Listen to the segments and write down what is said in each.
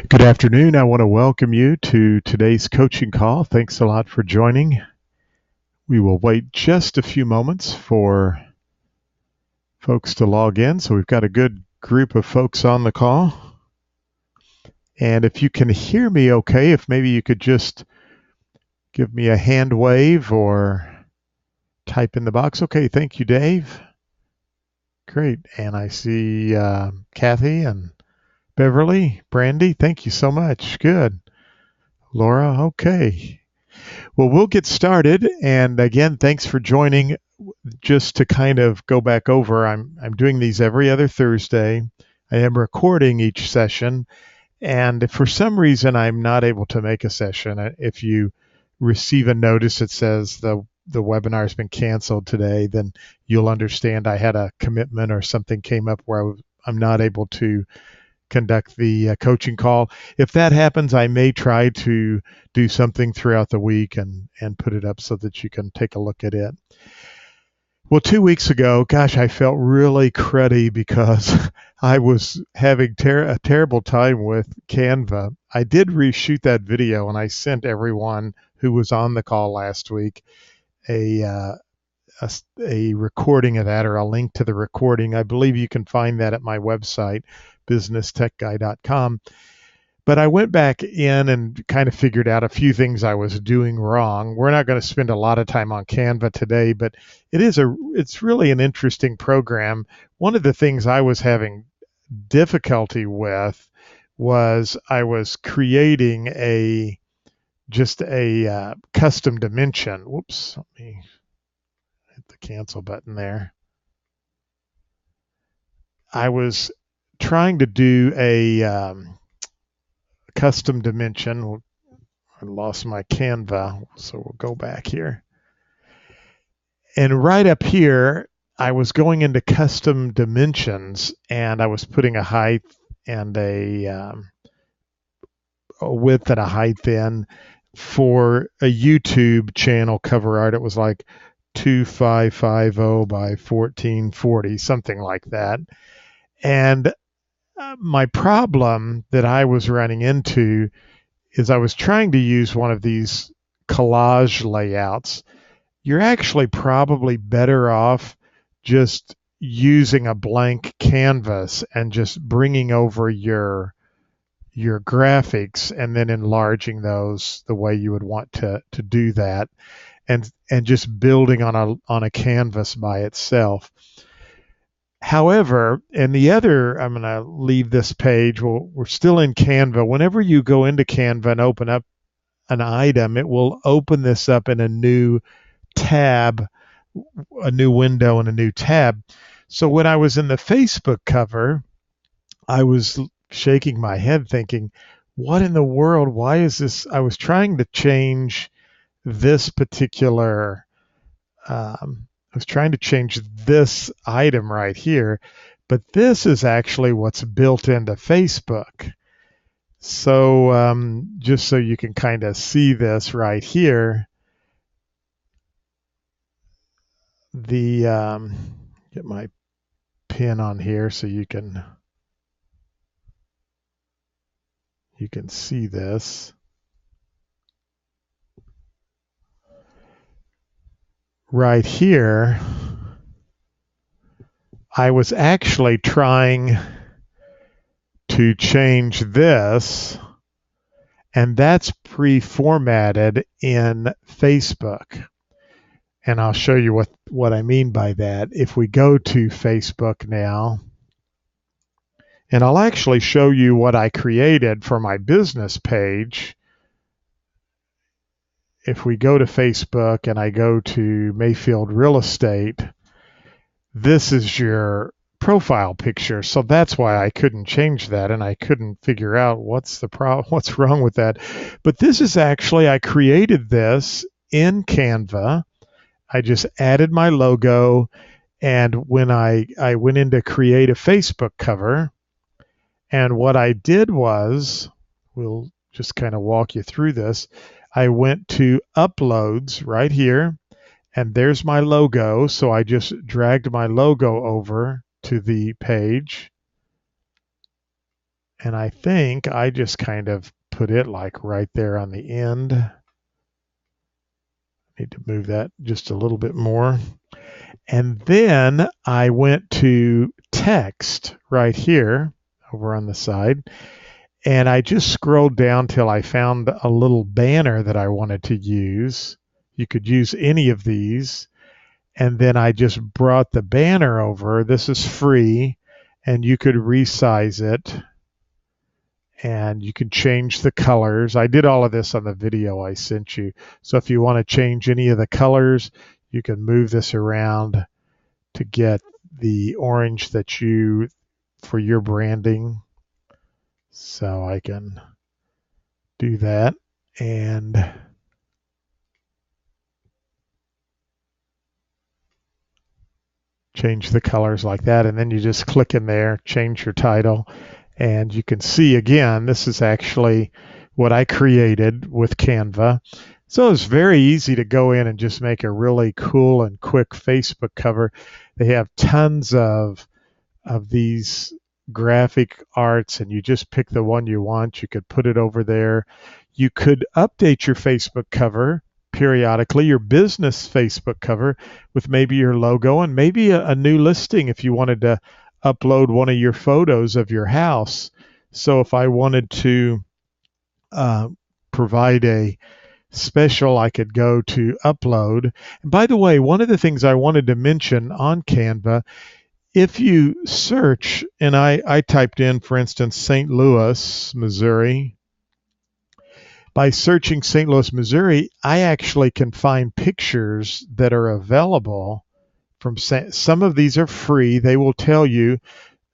Good afternoon. I want to welcome you to today's coaching call. Thanks a lot for joining. We will wait just a few moments for folks to log in. So we've got a good group of folks on the call. And if you can hear me okay, if maybe you could just give me a hand wave or type in the box. Okay, thank you, Dave. Great. And I see Kathy and Beverly, Brandy. Thank you so much. Good. Laura, okay. Well, we'll get started. And again, thanks for joining. Just to kind of go back over, I'm doing these every other Thursday. I am recording each session. And if for some reason I'm not able to make a session, if you receive a notice that says the webinar has been canceled today, then you'll understand I had a commitment or something came up where I'm not able to conduct the coaching call. If that happens, I may try to do something throughout the week and put it up so that you can take a look at it. Well, 2 weeks ago, gosh, I felt really cruddy because I was having a terrible time with Canva. I did reshoot that video and I sent everyone who was on the call last week a recording of that, or a link to the recording. I believe you can find that at my website, businesstechguy.com. But I went back in and kind of figured out a few things I was doing wrong. We're not going to spend a lot of time on Canva today, but it's really an interesting program. One of the things I was having difficulty with was I was creating just a custom dimension. Whoops, let me hit the cancel button there. I was trying to do a custom dimension. I lost my Canva, so we'll go back here. And right up here, I was going into custom dimensions, and I was putting a height and a width and a height in for a YouTube channel cover art. It was like 2550 by 1440, something like that. And my problem that I was running into is I was trying to use one of these collage layouts. You're actually probably better off just using a blank canvas and just bringing over your graphics and then enlarging those the way you would want to do that, and just building on a canvas by itself. However, and I'm going to leave this page. We're still in Canva. Whenever you go into Canva and open up an item, it will open this up in a new tab, a new window and a new tab. So when I was in the Facebook cover, I was shaking my head thinking, what in the world? Why is this? I was trying to change this particular I was trying to change this item right here, but this is actually what's built into Facebook. So just so you can kind of see this right here, get my pin on here so you can see this. Right here, I was actually trying to change this, and that's pre-formatted in Facebook. And I'll show you what I mean by that. If we go to Facebook now, and I'll actually show you what I created for my business page. If we go to Facebook and I go to Mayfield Real Estate, this is your profile picture. So that's why I couldn't change that, and I couldn't figure out what's wrong with that. But this is actually, I created this in Canva. I just added my logo, and when I went in to create a Facebook cover, and what I did was, we'll just kind of walk you through this. I went to uploads right here, and there's my logo. So I just dragged my logo over to the page, And I think I just kind of put it like right there on the end. Need to move that just a little bit more. And then I went to text right here over on the side. And I just scrolled down till I found a little banner that I wanted to use. You could use any of these. And then I just brought the banner over. This is free, and you could resize it, and you can change the colors. I did all of this on the video I sent you. So if you want to change any of the colors, you can move this around to get the orange that you, for your branding. So I can do that and change the colors like that. And then you just click in there, change your title, and you can see again, this is actually what I created with Canva. So it's very easy to go in and just make a really cool and quick Facebook cover. They have tons of these graphic arts, and you just pick the one you want. You could put it over there. You could update your Facebook cover periodically, your business Facebook cover, with maybe your logo and maybe a new listing if you wanted to upload one of your photos of your house. So if I wanted to provide a special, I could go to upload. And by the way, one of the things I wanted to mention on Canva, if you search, and I typed in, for instance, St. Louis, Missouri. By searching St. Louis, Missouri, I actually can find pictures that are available from some of these are free. They will tell you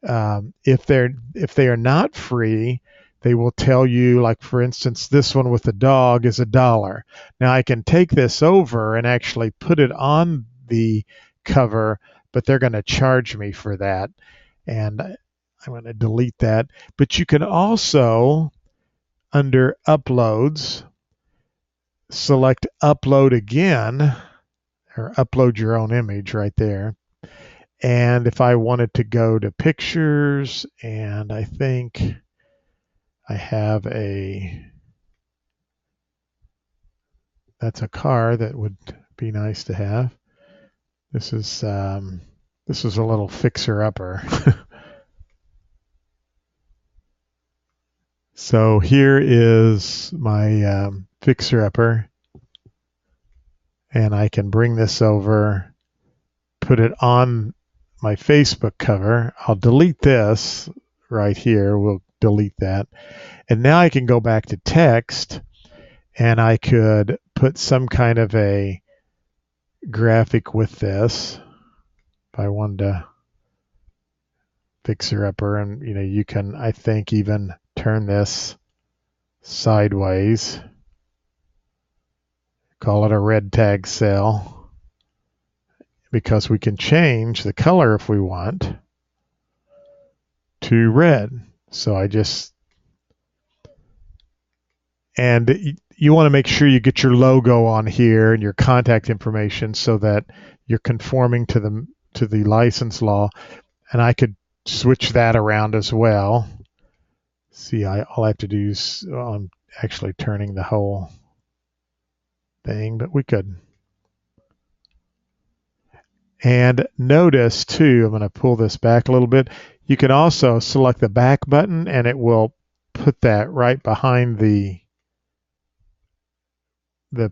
if they are not free, they will tell you, like for instance, this one with the dog is $1. Now I can take this over and actually put it on the cover, but they're going to charge me for that, and I'm going to delete that. But you can also, under uploads, select upload again, or upload your own image right there. And if I wanted to go to pictures, and I think I have that's a car that would be nice to have. This is a little fixer-upper. So here is my fixer-upper, and I can bring this over, put it on my Facebook cover. I'll delete this right here. We'll delete that. And now I can go back to text, and I could put some kind of a graphic with this if I wanted to fixer-upper. And you can, I think, even turn this sideways, call it a red tag cell, because we can change the color if we want to red. So and you want to make sure you get your logo on here and your contact information so that you're conforming to the license law. And I could switch that around as well. See, all I have to do is, I'm actually turning the whole thing, but we could. And notice too, I'm going to pull this back a little bit. You can also select the back button, and it will put that right behind the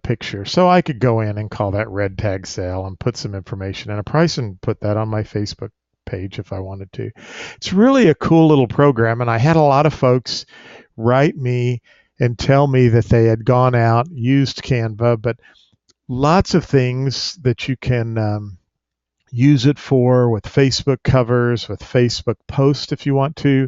picture. So I could go in and call that red tag sale and put some information and a price and put that on my Facebook page if I wanted to. It's really a cool little program, and I had a lot of folks write me and tell me that they had gone out, used Canva, but lots of things that you can use it for, with Facebook covers, with Facebook posts if you want to,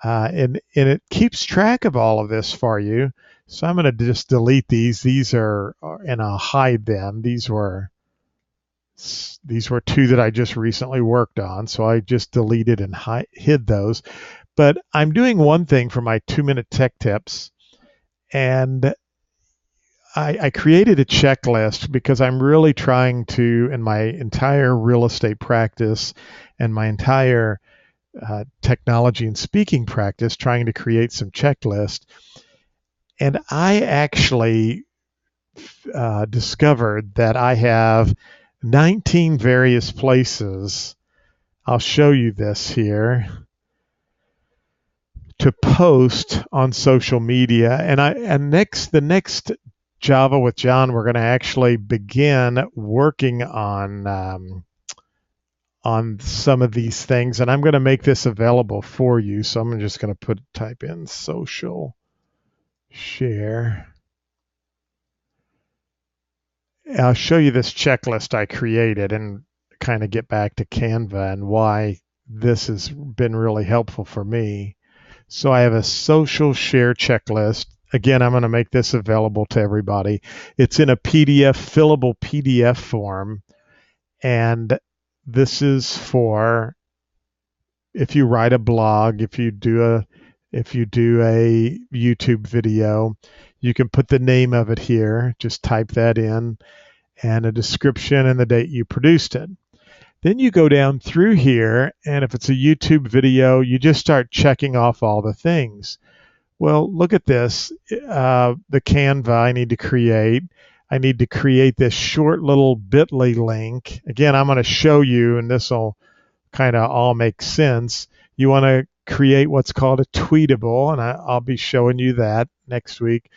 and it keeps track of all of this for you. So I'm going to just delete these. These are, and I'll hide them. These were two that I just recently worked on, so I just deleted and hid those. But I'm doing one thing for my 2-minute tech tips, and I created a checklist because I'm really trying to, in my entire real estate practice and my entire technology and speaking practice, trying to create some checklists. And I actually discovered that I have 19 various places. I'll show you this here, to post on social media. And the next Java with John, we're going to actually begin working on some of these things, and I'm going to make this available for you. So I'm just going to type in social share. I'll show you this checklist I created and kind of get back to Canva and why this has been really helpful for me. So I have a social share checklist. Again, I'm going to make this available to everybody. It's in a PDF, fillable PDF form, and this is for if you write a blog, if you do a YouTube video, you can put the name of it here. Just type that in, and a description and the date you produced it. Then you go down through here, and if it's a YouTube video, you just start checking off all the things. Well, look at this. The Canva I need to create. I need to create this short little bit.ly link. Again, I'm going to show you, and this will kind of all make sense. You want to create what's called a tweetable, and I'll be showing you that next week.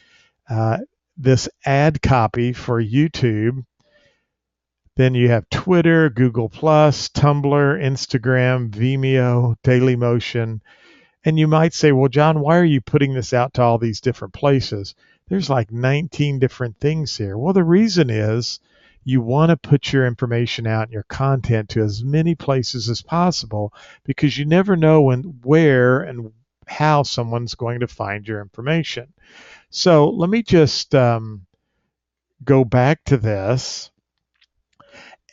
This ad copy for YouTube. Then you have Twitter, Google+, Tumblr, Instagram, Vimeo, Dailymotion. And you might say, well, John, why are you putting this out to all these different places? There's like 19 different things here. Well, the reason is you want to put your information out and your content to as many places as possible, because you never know when, where, and how someone's going to find your information. So let me just go back to this.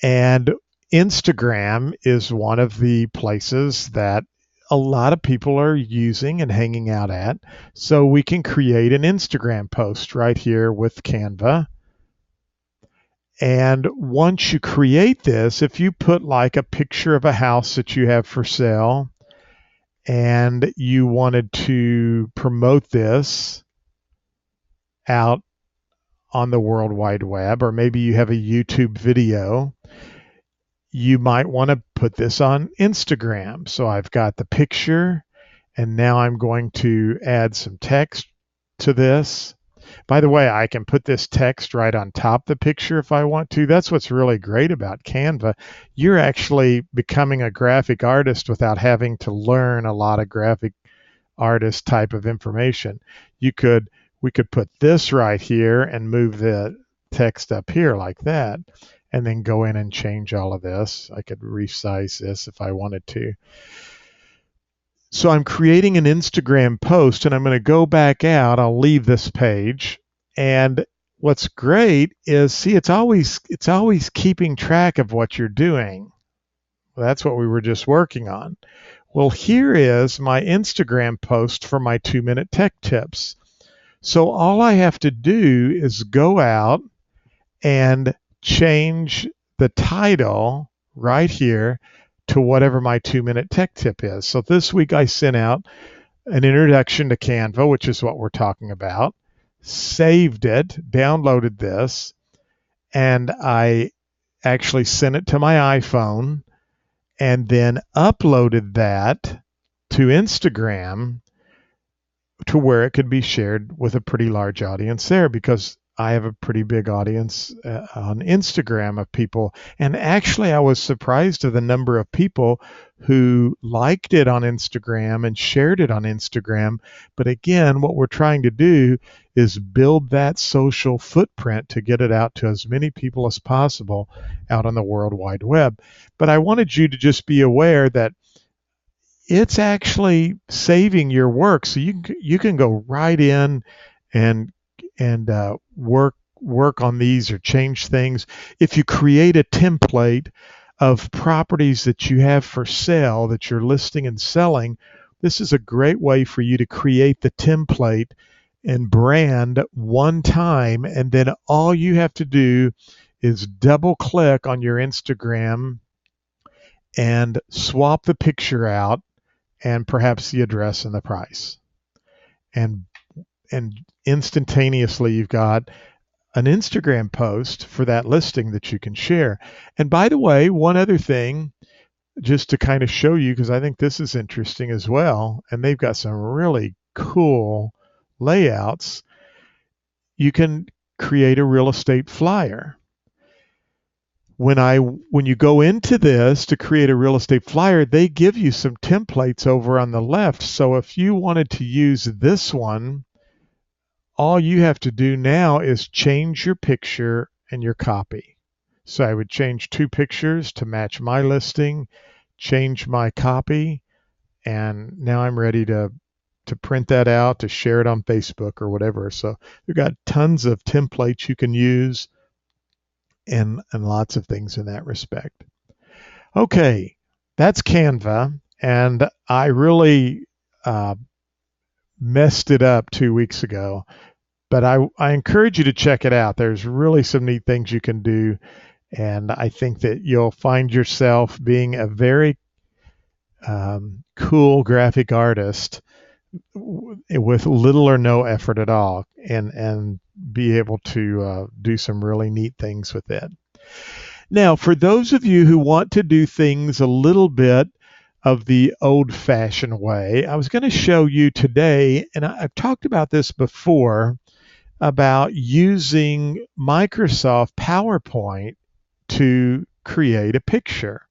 And Instagram is one of the places that a lot of people are using and hanging out at. So we can create an Instagram post right here with Canva. And once you create this, if you put like a picture of a house that you have for sale and you wanted to promote this out on the World Wide Web, or maybe you have a YouTube video, you might want to put this on Instagram. So I've got the picture, and now I'm going to add some text to this. By the way, I can put this text right on top of the picture if I want to. That's what's really great about Canva. You're actually becoming a graphic artist without having to learn a lot of graphic artist type of information. We could put this right here and move the text up here like that, and then go in and change all of this. I could resize this if I wanted to. So I'm creating an Instagram post, and I'm going to go back out. I'll leave this page. And what's great is, see, it's always keeping track of what you're doing. Well, that's what we were just working on. Well, here is my Instagram post for my 2-minute tech tips. So all I have to do is go out and change the title right here to whatever my 2-minute tech tip is. So this week I sent out an introduction to Canva, which is what we're talking about, saved it, downloaded this, and I actually sent it to my iPhone and then uploaded that to Instagram to where it could be shared with a pretty large audience there, because I have a pretty big audience on Instagram of people. And actually, I was surprised at the number of people who liked it on Instagram and shared it on Instagram. But again, what we're trying to do is build that social footprint to get it out to as many people as possible out on the World Wide Web. But I wanted you to just be aware that it's actually saving your work. So you can go right in and work on these or change things. If you create a template of properties that you have for sale that you're listing and selling, this is a great way for you to create the template and brand one time, and then all you have to do is double click on your Instagram and swap the picture out, and perhaps the address and the price. And instantaneously you've got an Instagram post for that listing that you can share. And by the way, one other thing, just to kind of show you, because I think this is interesting as well, and they've got some really cool layouts, you can create a real estate flyer. When you go into this to create a real estate flyer, they give you some templates over on the left. So if you wanted to use this one, all you have to do now is change your picture and your copy. So I would change 2 pictures to match my listing, change my copy, and now I'm ready to print that out, to share it on Facebook or whatever. So we've got tons of templates you can use, and lots of things in that respect. Okay, that's Canva, and I really messed it up 2 weeks ago, but I encourage you to check it out. There's really some neat things you can do, and I think that you'll find yourself being a very cool graphic artist with little or no effort at all, and be able to do some really neat things with it. Now, for those of you who want to do things a little bit of the old-fashioned way, I was going to show you today, and I've talked about this before, about using Microsoft PowerPoint to create a picture.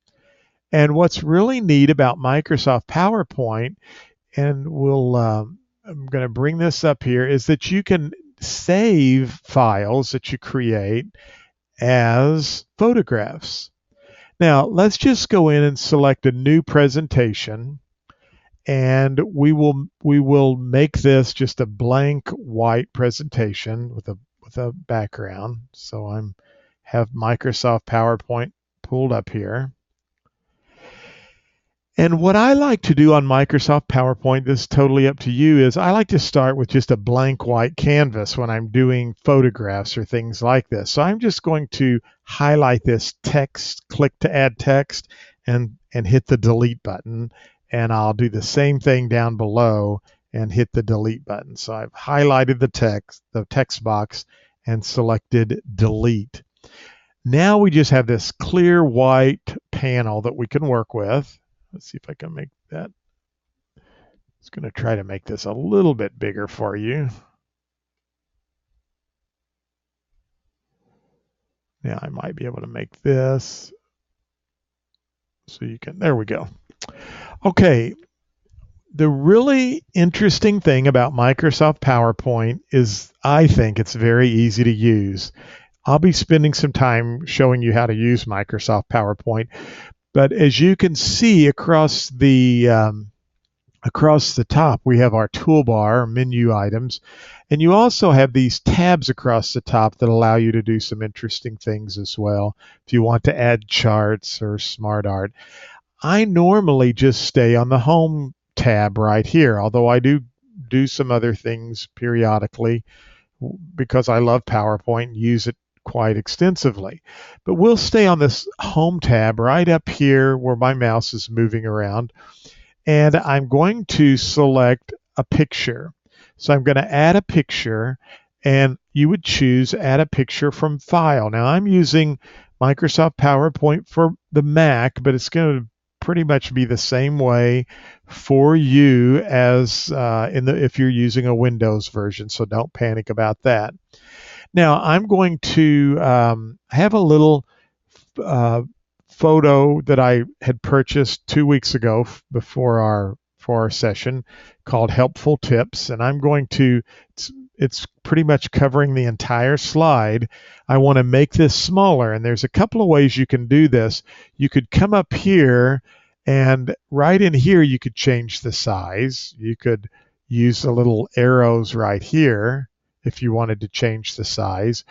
And what's really neat about Microsoft PowerPoint, and I'm going to bring this up here, is that you can save files that you create as photographs. Now, let's just go in and select a new presentation, and we will make this just a blank white presentation with a background. So I have Microsoft PowerPoint pulled up here. And what I like to do on Microsoft PowerPoint, this is totally up to you, is I like to start with just a blank white canvas when I'm doing photographs or things like this. So I'm just going to highlight this text, click to add text, and hit the delete button. And I'll do the same thing down below and hit the delete button. So I've highlighted the text box, and selected delete. Now we just have this clear white panel that we can work with. Let's see if I can make that. I'm just going to try to make this a little bit bigger for you. Now I might be able to make this so you can, there we go. Okay, the really interesting thing about Microsoft PowerPoint is I think it's very easy to use. I'll be spending some time showing you how to use Microsoft PowerPoint. But as you can see across the top, we have our toolbar, menu items, and you also have these tabs across the top that allow you to do some interesting things as well. If you want to add charts or smart art, I normally just stay on the home tab right here, although I do some other things periodically because I love PowerPoint and use it quite extensively. But we'll stay on this home tab right up here where my mouse is moving around, and I'm going to select a picture. So I'm going to add a picture, and you would choose add a picture from file. Now I'm using Microsoft PowerPoint for the Mac, but it's going to pretty much be the same way for you as if you're using a Windows version, so don't panic about that. Now I'm going to have a little photo that I had purchased 2 weeks ago for our session called Helpful Tips, and I'm going to, it's pretty much covering the entire slide. I want to make this smaller, and there's a couple of ways you can do this. You could come up here, and right in here you could change the size. You could use the little arrows right here if you wanted to change the size,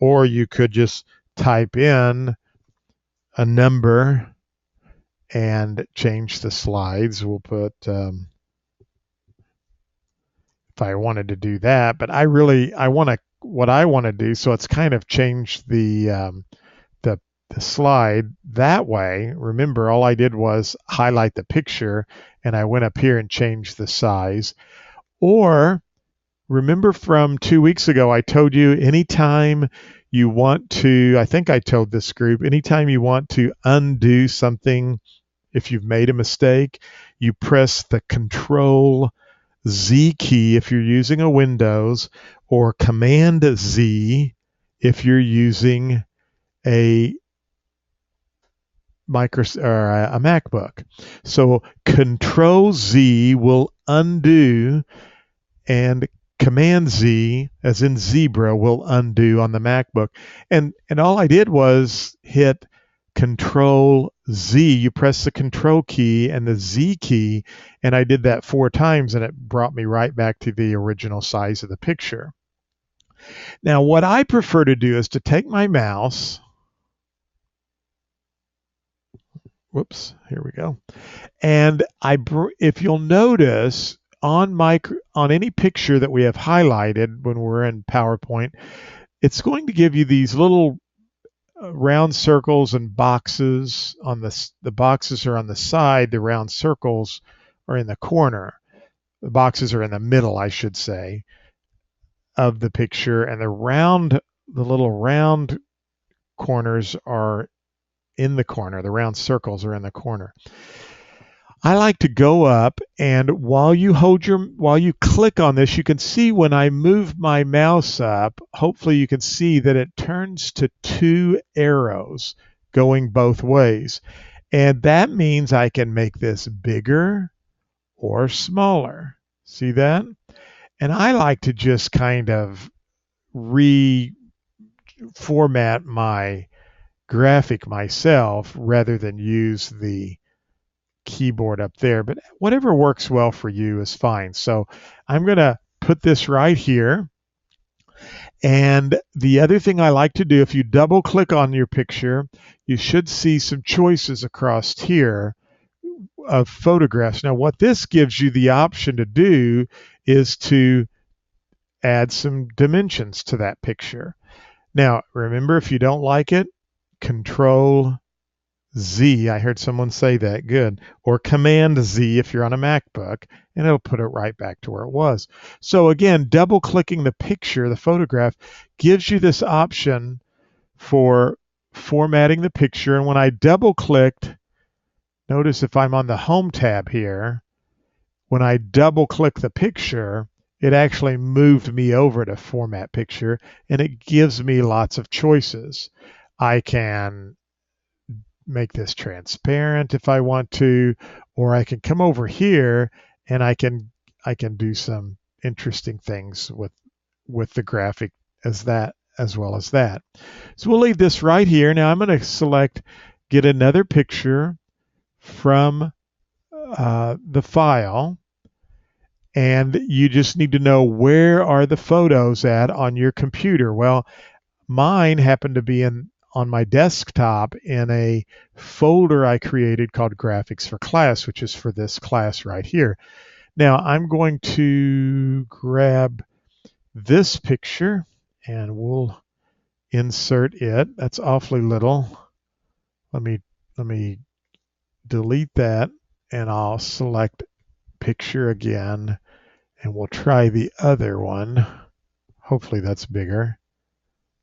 or you could just type in a number and change the slides. We'll put if I wanted to do that, but what I want to do, so it's kind of changed the the slide that way. Remember, all I did was highlight the picture and I went up here and changed the size. Or remember from 2 weeks ago, I told you anytime you want to, I think I told this group, anytime you want to undo something, if you've made a mistake, you press the Control Z key if you're using a Windows, or Command Z if you're using a a MacBook. So Control Z will undo, and Command Z, as in zebra, will undo on the MacBook. And all I did was hit Control Z. You press the Control key and the Z key, and I did that 4 times, and it brought me right back to the original size of the picture. Now, what I prefer to do is to take my mouse. Whoops, here we go. And if you'll notice, on any picture that we have highlighted when we're in PowerPoint, it's going to give you these little round circles and boxes. On the boxes are on the side, the round circles are in the corner. The boxes are in the middle, I should say, of the picture, and the little round corners are in the corner. The round circles are in the corner. I like to go up, and while you click on this, you can see when I move my mouse up, hopefully you can see that it turns to 2 arrows going both ways. And that means I can make this bigger or smaller. See that? And I like to just kind of reformat my graphic myself rather than use the keyboard up there, but whatever works well for you is fine. So I'm going to put this right here. And the other thing I like to do, if you double click on your picture, you should see some choices across here of photographs. Now, what this gives you the option to do is to add some dimensions to that picture. Now, remember, if you don't like it, Control Z, I heard someone say that, good, or Command Z if you're on a MacBook, and it'll put it right back to where it was. So again, double clicking the picture, the photograph, gives you this option for formatting the picture. And when I double clicked, notice if I'm on the Home tab here, when I double click the picture, it actually moved me over to Format Picture, and it gives me lots of choices. I can make this transparent if I want to, or I can come over here and I can do some interesting things with the graphic as well as that. So we'll leave this right here. Now I'm going to select get another picture from the file, and you just need to know where are the photos at on your computer. Well, mine happened to be on my desktop in a folder I created called Graphics for Class, which is for this class right here. Now I'm going to grab this picture and we'll insert it. That's awfully little. Let me delete that, and I'll select picture again, and we'll try the other one. Hopefully that's bigger.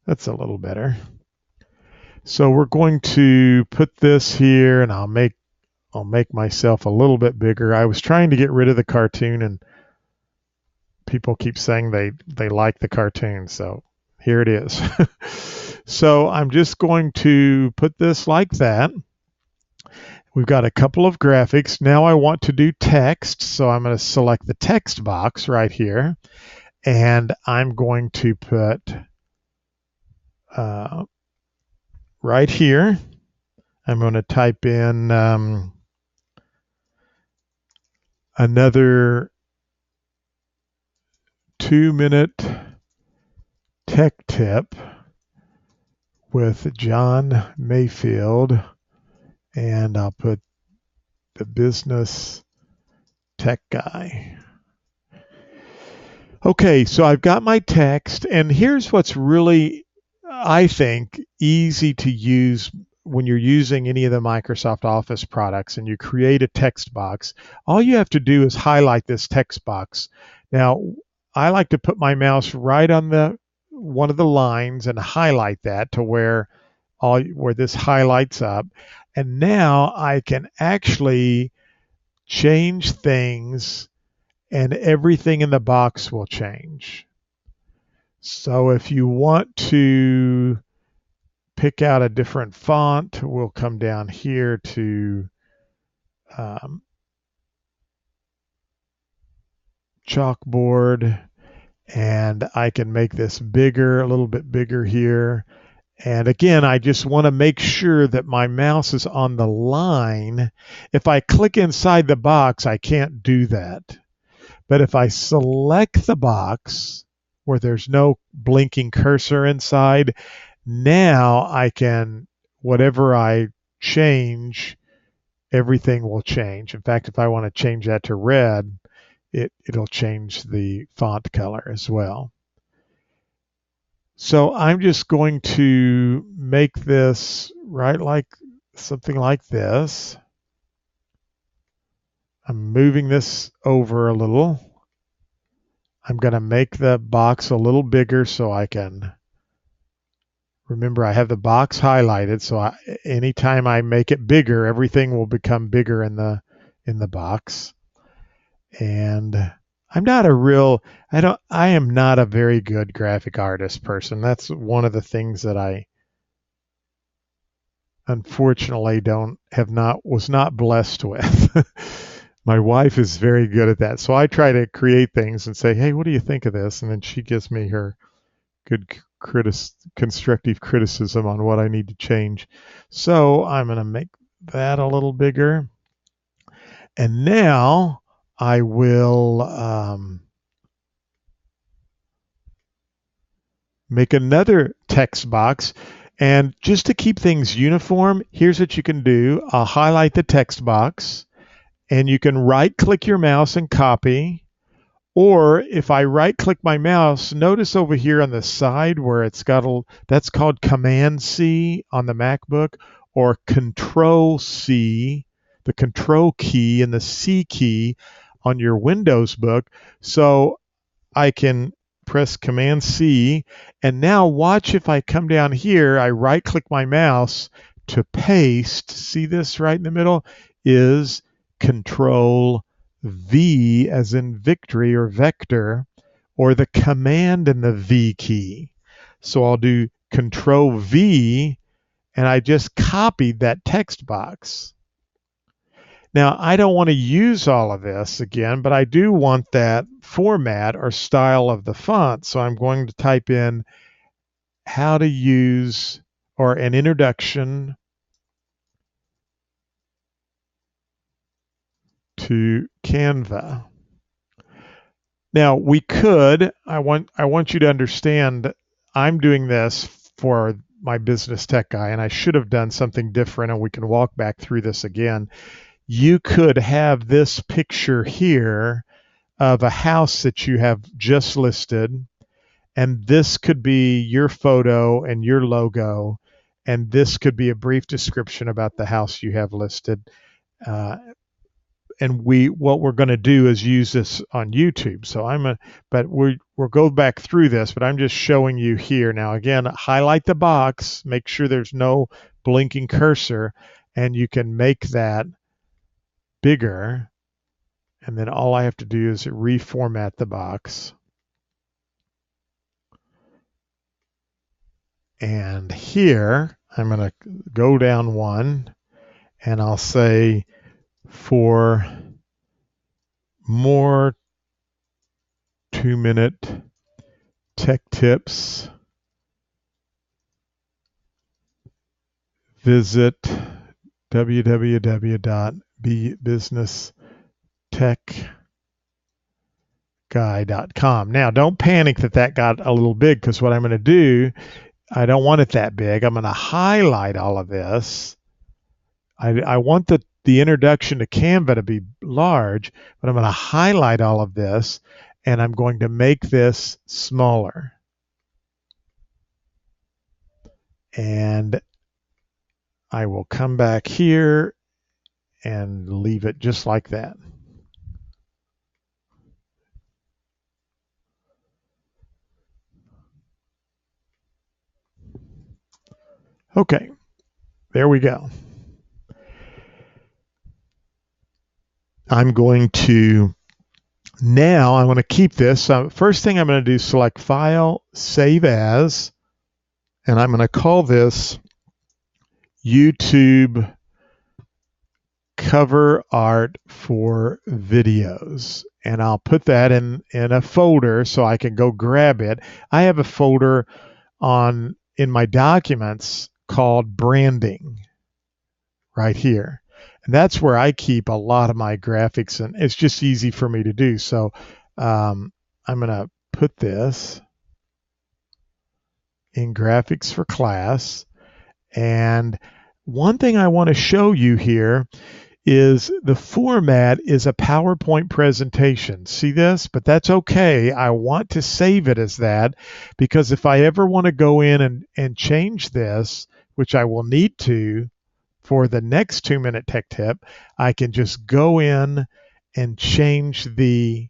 That's a little better. So we're going to put this here, and I'll make myself a little bit bigger. I was trying to get rid of the cartoon, and people keep saying they like the cartoon, so here it is. So I'm just going to put this like that. We've got a couple of graphics. Now I want to do text, so I'm going to select the text box right here, and I'm going to put right here, I'm going to type in another 2-minute tech tip with John Mayfield, and I'll put the business tech guy. Okay, so I've got my text, and here's what's really, I think, easy to use when you're using any of the Microsoft Office products and you create a text box, all you have to do is highlight this text box. Now, I like to put my mouse right on the one of the lines and highlight that to where this highlights up. And now I can actually change things and everything in the box will change. So if you want to pick out a different font, we'll come down here to chalkboard, and I can make this bigger, a little bit bigger here. And again, I just want to make sure that my mouse is on the line. If I click inside the box, I can't do that. But if I select the box where there's no blinking cursor inside, now I can, whatever I change, everything will change. In fact, if I want to change that to red, it'll change the font color as well. So I'm just going to make this right like something like this. I'm moving this over a little. I'm going to make the box a little bigger so I can remember I have the box highlighted, so anytime I make it bigger, everything will become bigger in the box. And I am not a very good graphic artist person. That's one of the things that I unfortunately was not blessed with. My wife is very good at that. So I try to create things and say, "Hey, what do you think of this?" And then she gives me her good constructive criticism on what I need to change. So I'm going to make that a little bigger. And now I will make another text box. And just to keep things uniform, here's what you can do. I'll highlight the text box, and you can right-click your mouse and copy. Or if I right-click my mouse, notice over here on the side where it's got that's called Command-C on the MacBook, or Control-C, the Control key and the C key on your Windows book. So I can press Command-C, and now watch if I come down here, I right-click my mouse to paste. See this right in the middle is Control V as in victory or vector, or the Command and the V key. So I'll do Control V, and I just copied that text box. Now, I don't want to use all of this again, but I do want that format or style of the font. So I'm going to type in how to use, or an introduction to Canva. Now, I want you to understand, I'm doing this for my business tech guy, and I should have done something different, and we can walk back through this again. You could have this picture here of a house that you have just listed, and this could be your photo and your logo, and this could be a brief description about the house you have listed. And what we're going to do is use this on YouTube. So we'll go back through this, but I'm just showing you here. Now, again, highlight the box, make sure there's no blinking cursor, and you can make that bigger, and then all I have to do is reformat the box. And here I'm going to go down one, and I'll say, for more 2-minute tech tips, visit www.businesstechguy.com. Now, don't panic that got a little big, because what I'm going to do, I don't want it that big. I'm going to highlight all of this. I want the introduction to Canva to be large, but I'm going to highlight all of this, and I'm going to make this smaller. And I will come back here and leave it just like that. Okay, there we go. I'm going to keep this. So first thing I'm going to do, select File, Save As, and I'm going to call this YouTube Cover Art for Videos. And I'll put that in a folder so I can go grab it. I have a folder in my documents called Branding right here. And that's where I keep a lot of my graphics, and it's just easy for me to do. So I'm going to put this in graphics for class. And one thing I want to show you here is the format is a PowerPoint presentation. See this? But that's okay. I want to save it as that because if I ever want to go in and change this, which I will need to for the next 2-minute tech tip, I can just go in and change the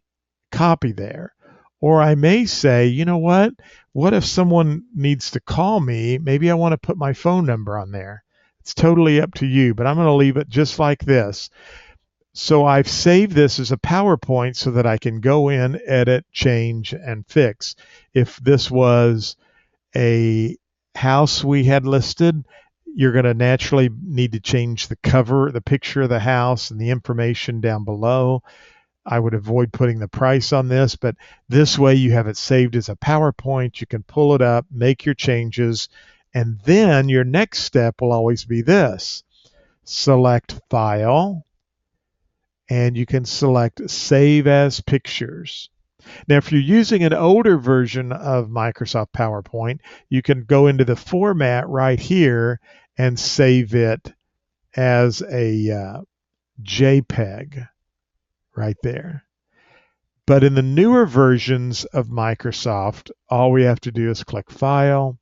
copy there. Or I may say, you know what? What if someone needs to call me? Maybe I want to put my phone number on there. It's totally up to you, but I'm going to leave it just like this. So I've saved this as a PowerPoint so that I can go in, edit, change, and fix. If this was a house we had listed, you're going to naturally need to change the cover, the picture of the house, and the information down below. I would avoid putting the price on this, but this way you have it saved as a PowerPoint. You can pull it up, make your changes, and then your next step will always be this. Select File, and you can select Save as Pictures. Now, if you're using an older version of Microsoft PowerPoint, you can go into the format right here and save it as a JPEG right there. But in the newer versions of Microsoft, all we have to do is click File,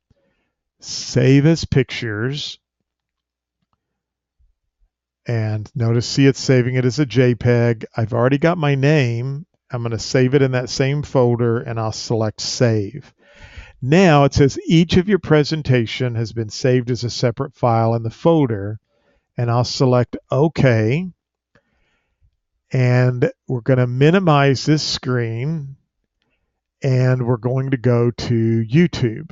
Save as Pictures, and see it's saving it as a JPEG. I've already got my name. I'm going to save it in that same folder, and I'll select Save. Now it says each of your presentation has been saved as a separate file in the folder, and I'll select OK. And we're going to minimize this screen, and we're going to go to YouTube.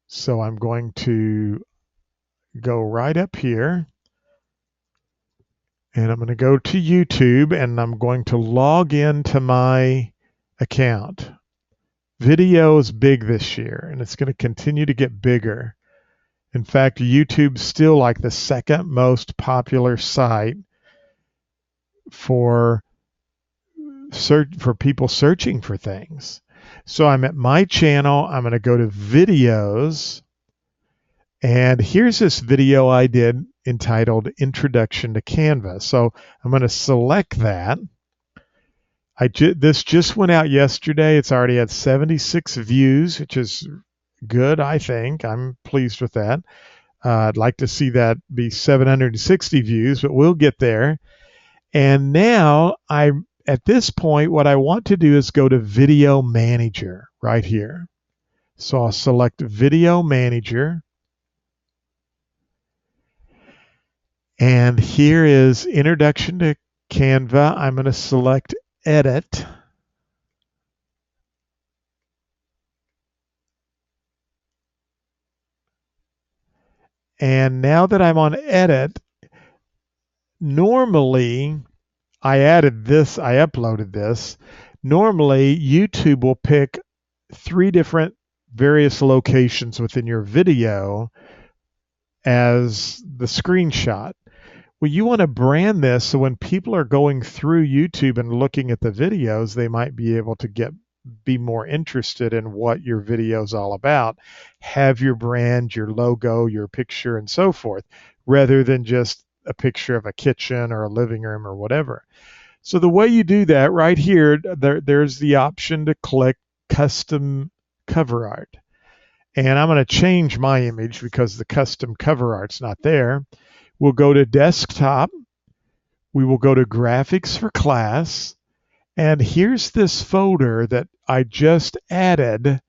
So I'm going to go right up here, and I'm going to go to YouTube, and I'm going to log into my account. Video is big this year, and it's going to continue to get bigger. In fact, YouTube's still like the second most popular site for people searching for things. So I'm at my channel. I'm going to go to videos, and here's this video I did entitled Introduction to Canva. So I'm going to select that. This just went out yesterday. It's already had 76 views, which is good, I think. I'm pleased with that. I'd like to see that be 760 views, but we'll get there. And now at this point, what I want to do is go to Video Manager right here. So I'll select Video Manager. And here is Introduction to Canva. I'm going to select Edit. And now that I'm on Edit, normally I uploaded this. Normally, YouTube will pick 3 different various locations within your video as the screenshot. Well, you want to brand this so when people are going through YouTube and looking at the videos, they might be able to be more interested in what your video is all about. Have your brand, your logo, your picture, and so forth, rather than just a picture of a kitchen or a living room or whatever. So the way you do that right here, there's the option to click Custom Cover Art. And I'm going to change my image because the custom cover art's not there. We'll go to desktop. We will go to graphics for class. And here's this folder that I just added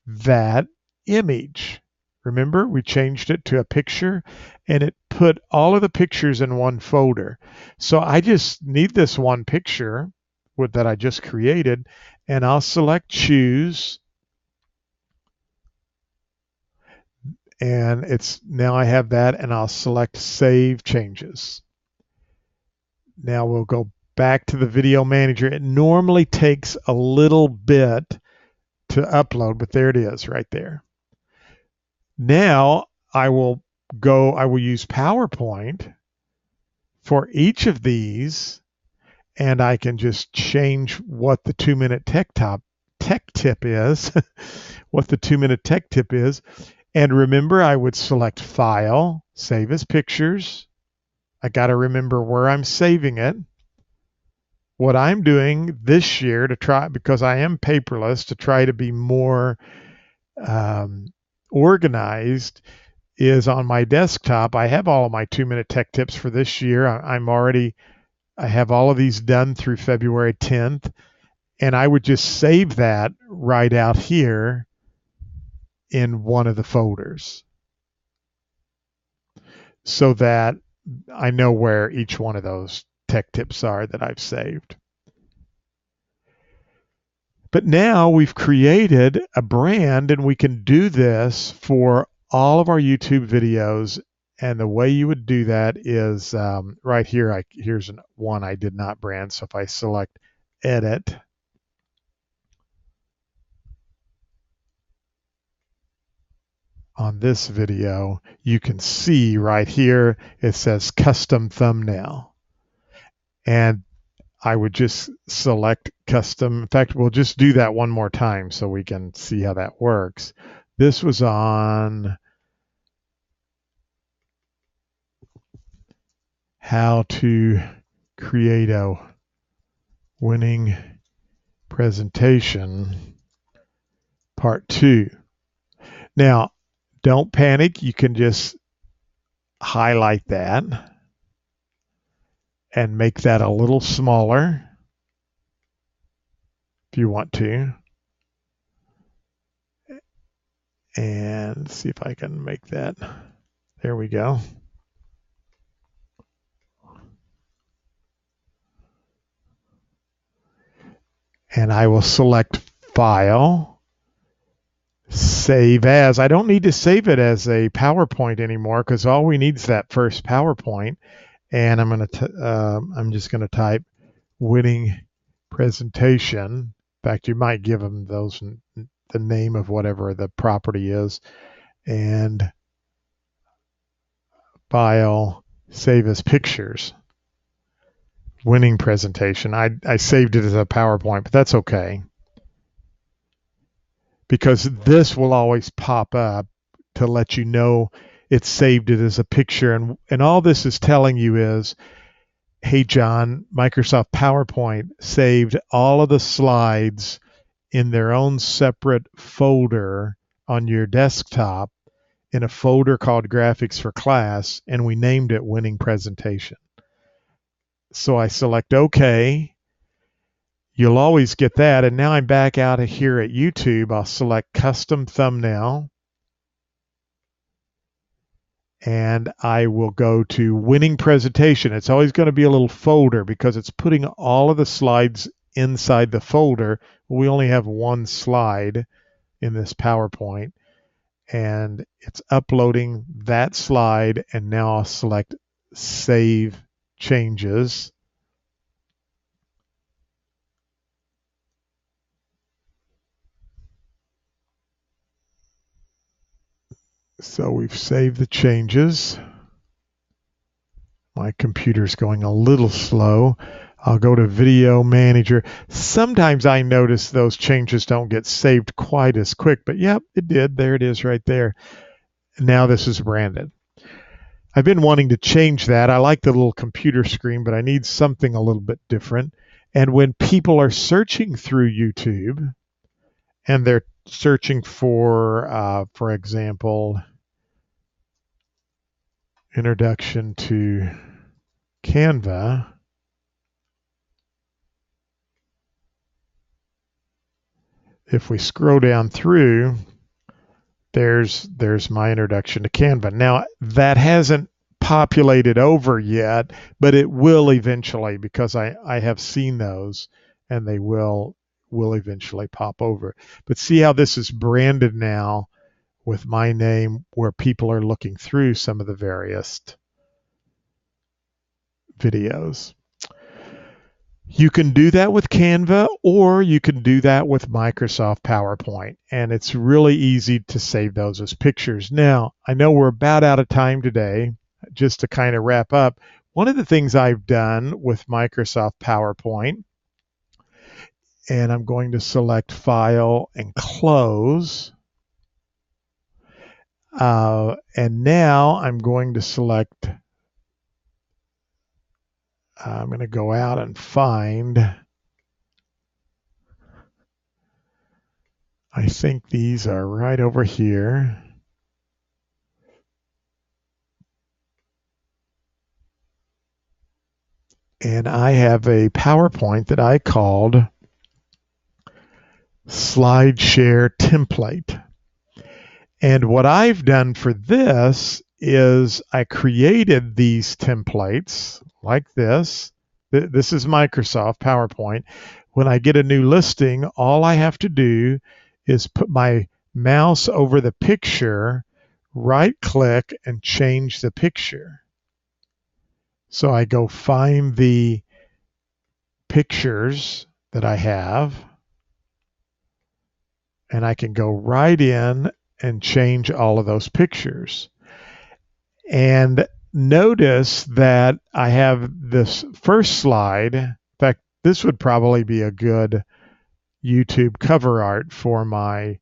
that image. Remember, we changed it to a picture and it put all of the pictures in one folder. So I just need this one picture that I just created, and I'll select choose. And it's now I have that, and I'll select save changes. Now we'll go back to the video manager. It normally takes a little bit to upload, but there it is right there. Now I will use PowerPoint for each of these, and I can just change what the 2-minute tech tip is, what the 2-minute tech tip is. And remember, I would select File, Save as Pictures. I got to remember where I'm saving it. What I'm doing this year to try, because I am paperless, to try to be more organized, is on my desktop. I have all of my 2-minute tech tips for this year. I have all of these done through February 10th, and I would just save that right out here in one of the folders so that I know where each one of those tech tips are that I've saved. But now we've created a brand, and we can do this for all of our YouTube videos. And the way you would do that is right here. Here's one I did not brand. So if I select edit, on this video, you can see right here, it says custom thumbnail. And I would just select custom. In fact, we'll just do that one more time so we can see how that works. This was on how to create a winning presentation, part 2. Now, don't panic. You can just highlight that and make that a little smaller if you want to. And see if I can make that. There we go. And I will select File, Save As. I don't need to save it as a PowerPoint anymore because all we need is that first PowerPoint. And I'm just going to type winning presentation. In fact, you might give them the name of whatever the property is, and File, Save as Pictures. Winning presentation. I saved it as a PowerPoint, but that's okay, because this will always pop up to let you know it's saved it as a picture. And all this is telling you is, hey, John, Microsoft PowerPoint saved all of the slides in their own separate folder on your desktop in a folder called Graphics for Class, and we named it Winning Presentation. So I select OK. You'll always get that. And now I'm back out of here at YouTube. I'll select Custom Thumbnail. And I will go to Winning Presentation. It's always going to be a little folder because it's putting all of the slides inside the folder. We only have one slide in this PowerPoint. And it's uploading that slide. And now I'll select Save Changes. So we've saved the changes. My computer's going a little slow. I'll go to Video Manager. Sometimes I notice those changes don't get saved quite as quick, but yep, it did. There it is right there. Now this is branded. I've been wanting to change that. I like the little computer screen, but I need something a little bit different. And when people are searching through YouTube and they're searching for example, introduction to Canva, if we scroll down through, there's my introduction to Canva. Now, that hasn't populated over yet, but it will eventually, because I have seen those, and they will eventually pop over. But see how this is branded now with my name, where people are looking through some of the various videos. You can do that with Canva, or you can do that with Microsoft PowerPoint, and it's really easy to save those as pictures. Now, I know we're about out of time today. Just to kind of wrap up, one of the things I've done with Microsoft PowerPoint, and I'm going to select File and Close, and now I'm going to select, I'm going to go out and find, I think these are right over here. And I have a PowerPoint that I called Slide Share Template. And what I've done for this is I created these templates like this. This is Microsoft PowerPoint. When I get a new listing, all I have to do is put my mouse over the picture, right click, and change the picture. So I go find the pictures that I have, and I can go right in and change all of those pictures. And notice that I have this first slide. In fact, this would probably be a good YouTube cover art for my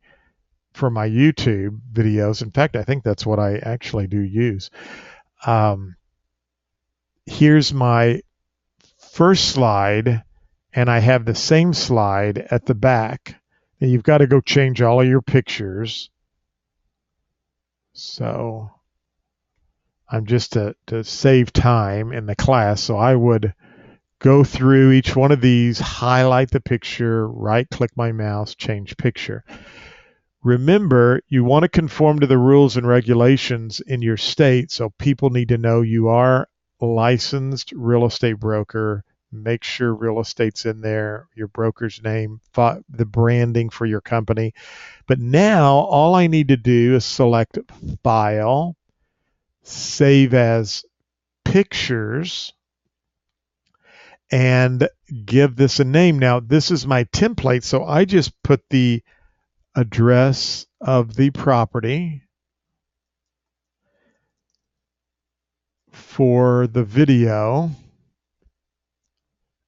YouTube videos. In fact, I think that's what I actually do use. Here's my first slide, and I have the same slide at the back. And you've got to go change all of your pictures. So I'm just to save time in the class. So I would go through each one of these, highlight the picture, right click my mouse, change picture. Remember, you want to conform to the rules and regulations in your state, so people need to know you are a licensed real estate broker. Make sure real estate's in there, your broker's name, the branding for your company. But now all I need to do is select File, Save as Pictures, and give this a name. Now, this is my template, so I just put the address of the property for the video,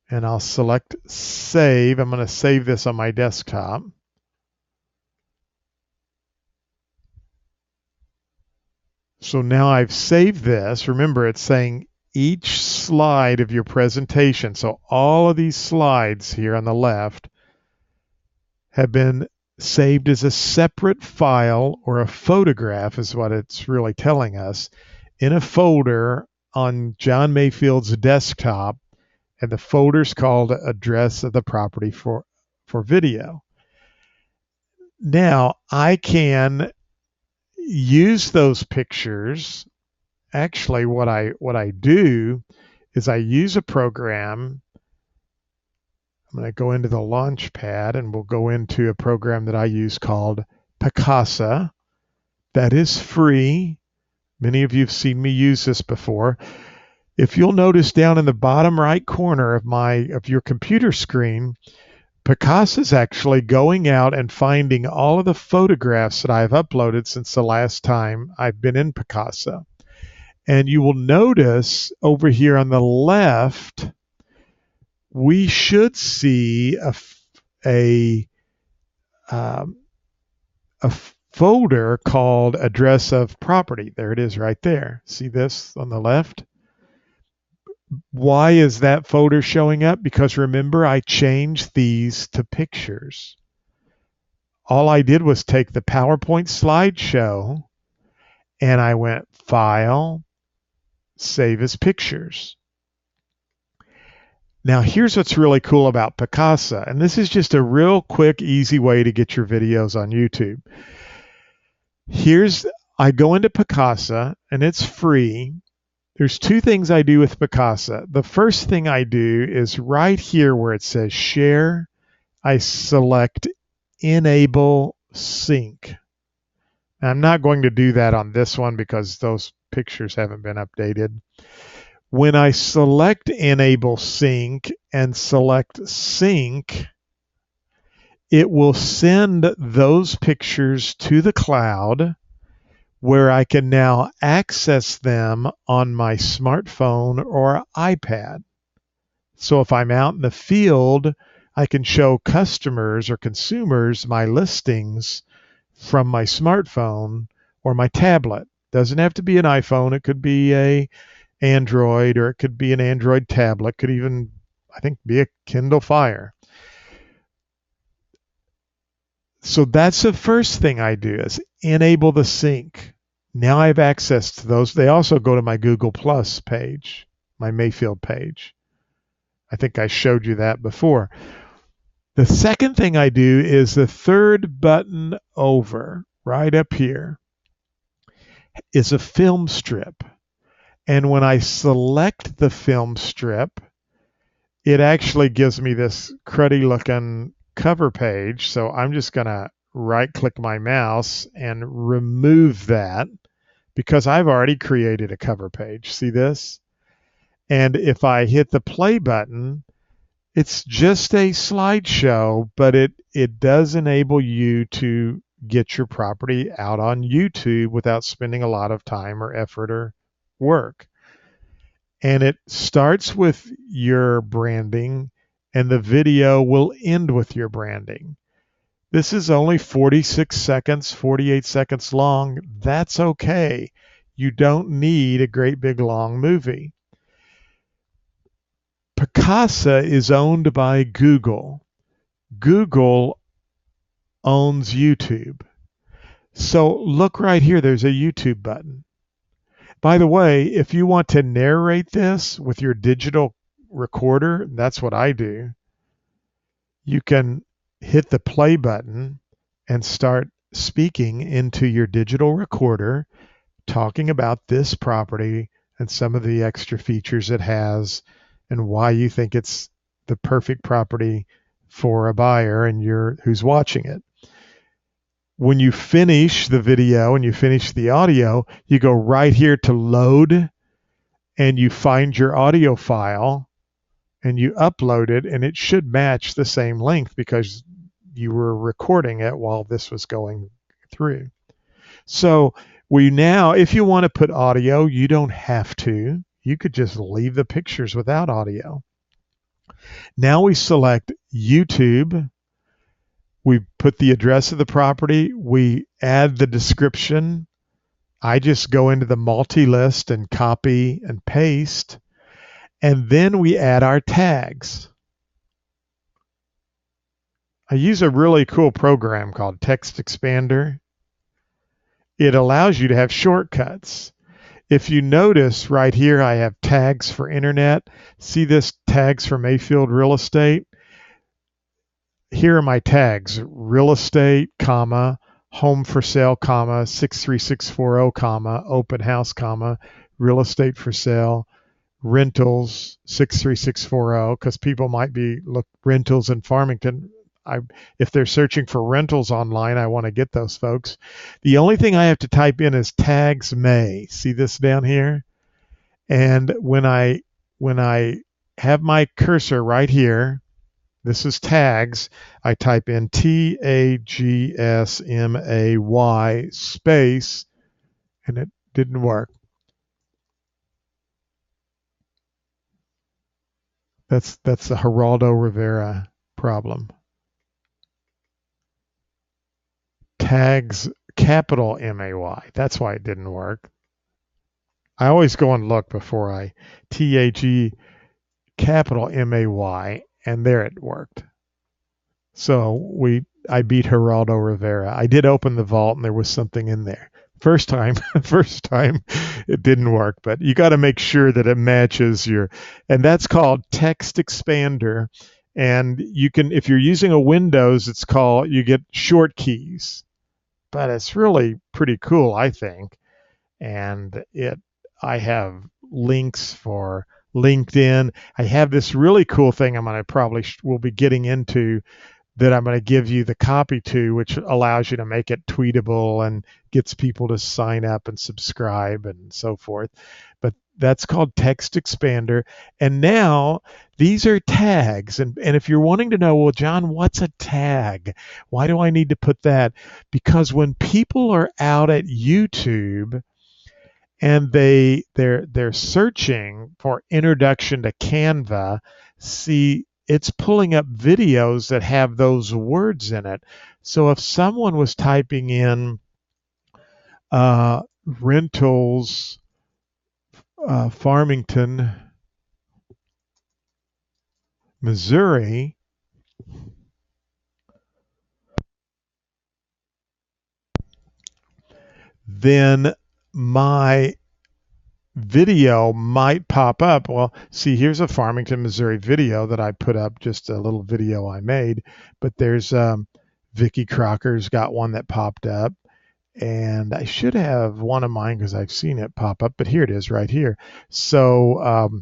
and I'll select Save. I'm going to save this on my desktop. So now I've saved this. Remember, it's saying each slide of your presentation, so all of these slides here on the left have been saved as a separate file, or a photograph is what it's really telling us, in a folder on John Mayfield's desktop, and the folder's called Address of the Property for Video. Now I can use those pictures. Actually, what I do is I use a program. I'm going to go into the launch pad, and we'll go into a program that I use called Picasa. That is free. Many of you have seen me use this before. If you'll notice down in the bottom right corner of your computer screen, Picasa is actually going out and finding all of the photographs that I've uploaded since the last time I've been in Picasa. And you will notice over here on the left, we should see a folder called Address of Property. There it is right there. See this on the left? Why is that folder showing up? Because remember, I changed these to pictures. all I did was take the PowerPoint slideshow and I went File, Save as Pictures. Now, here's what's really cool about Picasa, and this is just a real quick, easy way to get your videos on YouTube. I go into Picasa, and it's free. There's two things I do with Picasa. The first thing I do is right here where it says Share, I select Enable Sync. I'm not going to do that on this one because those pictures haven't been updated. When I select Enable Sync and select Sync, it will send those pictures to the cloud where I can now access them on my smartphone or iPad. So if I'm out in the field, I can show customers or consumers my listings from my smartphone or my tablet. Doesn't have to be an iPhone. It could be a Android, or it could be an Android tablet. Could even, I think, be a Kindle Fire. So that's the first thing I do is enable the sync. Now I have access to those. They also go to my Google Plus page, my Mayfield page. I think I showed you that before. The second thing I do is the third button over, right up here, is a film strip. And when I select the film strip, it actually gives me this cruddy looking cover page. So I'm just going to right click my mouse and remove that because I've already created a cover page. See this? And if I hit the play button, it's just a slideshow, but it does enable you to get your property out on YouTube without spending a lot of time or effort or work. And it starts with your branding, and the video will end with your branding. This is only 46 seconds, 48 seconds long. That's okay. You don't need a great big long movie. Picasa is owned by Google. Google owns YouTube. So look right here, there's a YouTube button. By the way, if you want to narrate this with your digital recorder, that's what I do. You can hit the play button and start speaking into your digital recorder, talking about this property and some of the extra features it has and why you think it's the perfect property for a buyer and who's watching it. When you finish the video and you finish the audio, you go right here to load and you find your audio file and you upload it, and it should match the same length because you were recording it while this was going through. So if you want to put audio, you don't have to. You could just leave the pictures without audio. Now we select YouTube. We put the address of the property. We add the description. I just go into the multi-list and copy and paste. And then we add our tags. I use a really cool program called Text Expander. It allows you to have shortcuts. If you notice right here, I have tags for internet. See this tags for Mayfield Real Estate? Here are my tags: real estate, comma, home for sale, comma, 63640, comma, open house, comma, real estate for sale, rentals, 63640, because people might be rentals in Farmington. If they're searching for rentals online, I want to get those folks. The only thing I have to type in is tags may. See this down here? And when I have my cursor right here, this is tags, I type in TAGSMAY space, and it didn't work. That's the Geraldo Rivera problem. Tags capital MAY. That's why it didn't work. I always go and look before I TAG capital MAY, and there it worked. So I beat Geraldo Rivera. I did open the vault and there was something in there. First time, first time it didn't work, but you got to make sure that it matches and that's called Text Expander. And you can, if you're using a Windows, you get short keys, but it's really pretty cool, I think. And I have links for LinkedIn. I have this really cool thing I'm going to probably will be getting into that I'm going to give you the copy to, which allows you to make it tweetable and gets people to sign up and subscribe and so forth. But that's called Text Expander. And now these are tags. And if you're wanting to know, well, John, what's a tag? Why do I need to put that? Because when people are out at YouTube and they're searching for introduction to Canva, see it's pulling up videos that have those words in it. So if someone was typing in rentals, Farmington, Missouri, then my video might pop up. Well, see, here's a Farmington, Missouri video that I put up, just a little video I made. But there's Vicky Crocker's got one that popped up. And I should have one of mine because I've seen it pop up, but here it is right here. So,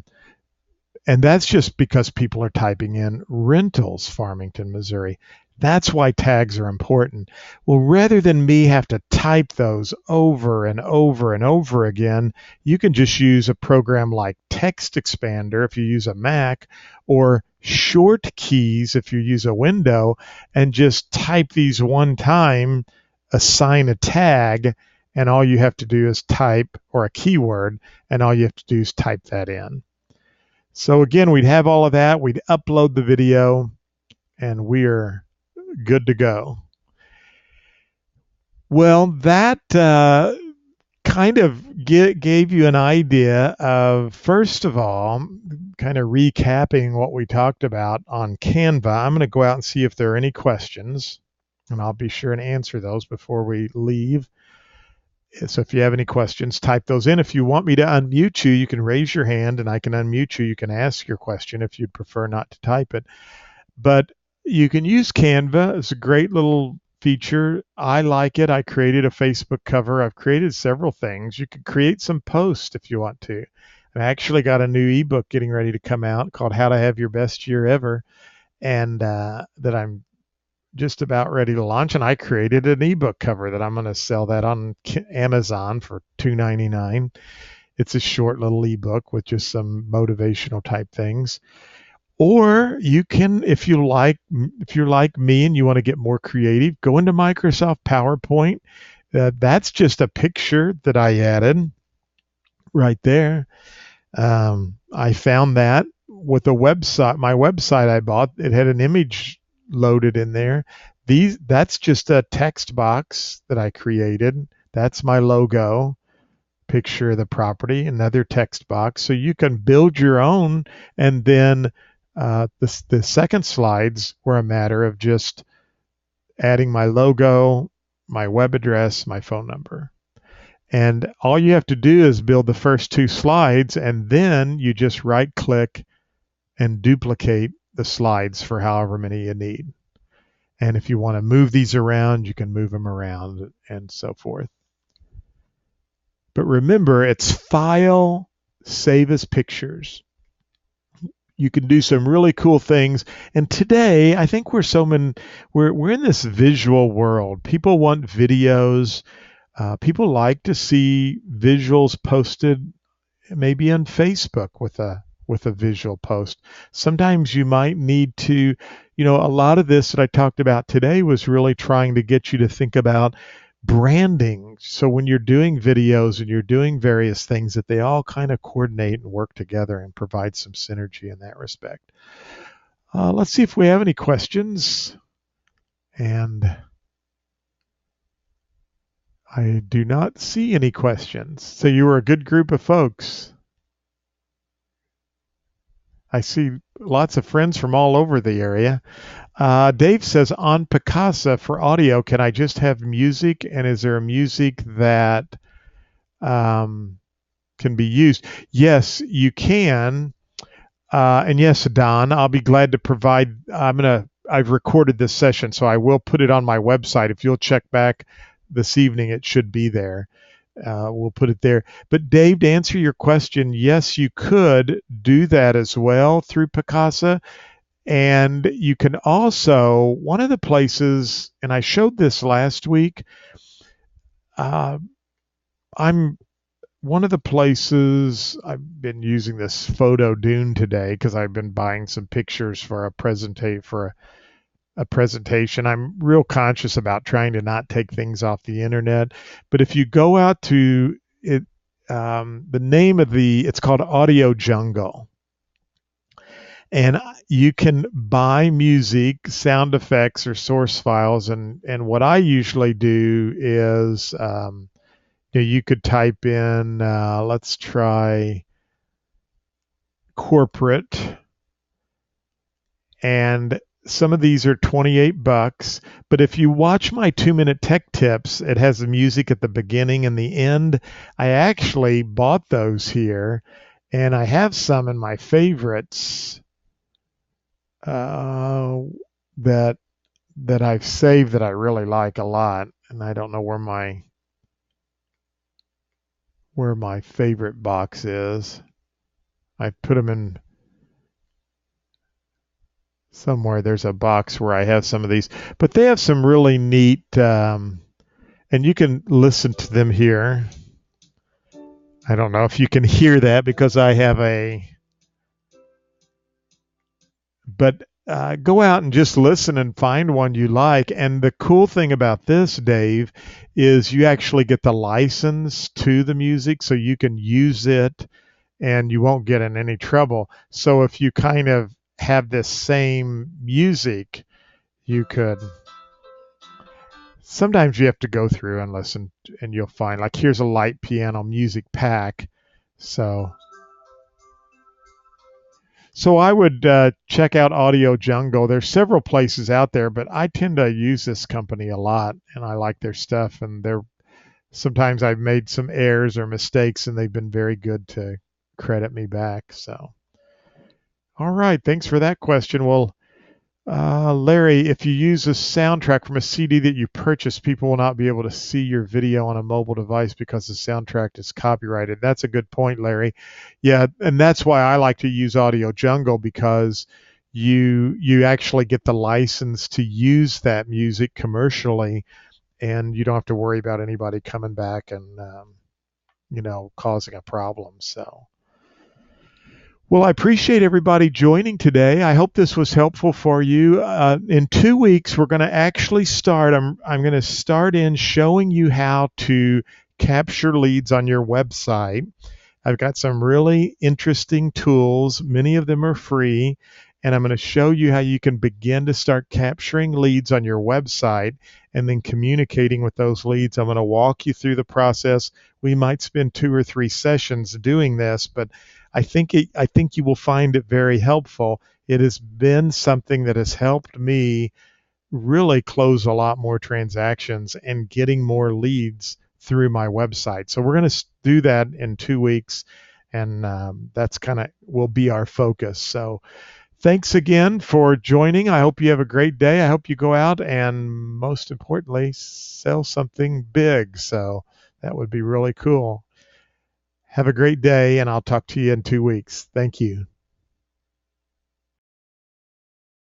and that's just because people are typing in rentals, Farmington, Missouri. That's why tags are important. Well, rather than me have to type those over and over and over again, you can just use a program like Text Expander if you use a Mac, or Short Keys if you use a Window, and just type these one time, assign a tag, and all you have to do is type, or a keyword, and all you have to do is type that in. So again, we'd have all of that. We'd upload the video, and we're good to go. Well, that kind of gave you an idea of, first of all, kind of recapping what we talked about on Canva. I'm going to go out and see if there are any questions, and I'll be sure and answer those before we leave. So if you have any questions, type those in. If you want me to unmute you, you can raise your hand and I can unmute you. You can ask your question if you'd prefer not to type it. But you can use Canva. It's a great little feature. I like it. I created a Facebook cover. I've created several things. You can create some posts if you want to. I actually got a new ebook getting ready to come out called How to Have Your Best Year Ever, and that I'm just about ready to launch. And I created an ebook cover that I'm going to sell that on Amazon for $2.99. It's a short little ebook with just some motivational type things. Or you can, if you're like me and you want to get more creative, go into Microsoft PowerPoint. That's just a picture that I added right there. I found that with a website, my website I bought, it had an image loaded in there. That's just a text box that I created. That's my logo, picture of the property, another text box. So you can build your own, and then the second slides were a matter of just adding my logo, my web address, my phone number. And all you have to do is build the first two slides, and then you just right click and duplicate the slides for however many you need. And if you want to move these around, you can move them around and so forth. But remember, it's file, save as pictures. You can do some really cool things. And today, I think we're in this visual world. People want videos. People like to see visuals posted maybe on Facebook with a visual post. Sometimes you might need to, a lot of this that I talked about today was really trying to get you to think about branding. So when you're doing videos and you're doing various things, that they all kind of coordinate and work together and provide some synergy in that respect. Let's see if we have any questions. And I do not see any questions. So you were a good group of folks. I see lots of friends from all over the area. Dave says, on Picasa for audio, can I just have music? And is there a music that um, can be used? Yes, you can. And yes, Don, I'll be glad to provide. I've recorded this session, so I will put it on my website. If you'll check back this evening, it should be there. We'll put it there. But Dave, to answer your question, yes, you could do that as well through Picasa. And you can also, one of the places, and I showed this last week, uh, I'm one of the places I've been using this photo dune today because I've been buying some pictures for a presentation. I'm real conscious about trying to not take things off the internet. But if you go out to it, the name of it's called Audio Jungle. And you can buy music, sound effects, or source files. And what I usually do is, you could type in, let's try corporate, and some of these are $28. But if you watch my 2-minute tech tips, it has the music at the beginning and the end. I actually bought those here, and I have some in my favorites that I've saved that I really like a lot. And I don't know where my favorite box is. I put them in somewhere. There's a box where I have some of these, but they have some really neat, and you can listen to them here. I don't know if you can hear that because I have but go out and just listen and find one you like. And the cool thing about this, Dave, is you actually get the license to the music, so you can use it and you won't get in any trouble. So if you kind of have this same music, you could. Sometimes you have to go through and listen, and you'll find, like, here's a light piano music pack. So I would check out Audio Jungle. There's several places out there, but I tend to use this company a lot, and I like their stuff. And sometimes I've made some errors or mistakes, and they've been very good to credit me back. So, all right, thanks for that question. Well, Larry, if you use a soundtrack from a CD that you purchased, people will not be able to see your video on a mobile device because the soundtrack is copyrighted. That's a good point, Larry. Yeah, and that's why I like to use Audio Jungle, because you actually get the license to use that music commercially, and you don't have to worry about anybody coming back and causing a problem. So. Well, I appreciate everybody joining today. I hope this was helpful for you. In 2 weeks, we're going to actually start. I'm going to start in showing you how to capture leads on your website. I've got some really interesting tools. Many of them are free. And I'm going to show you how you can begin to start capturing leads on your website and then communicating with those leads. I'm going to walk you through the process. We might spend 2 or 3 sessions doing this, but I think you will find it very helpful. It has been something that has helped me really close a lot more transactions and getting more leads through my website. So we're going to do that in 2 weeks, and that's kind of will be our focus. So thanks again for joining. I hope you have a great day. I hope you go out and, most importantly, sell something big. So that would be really cool. Have a great day, and I'll talk to you in 2 weeks. Thank you.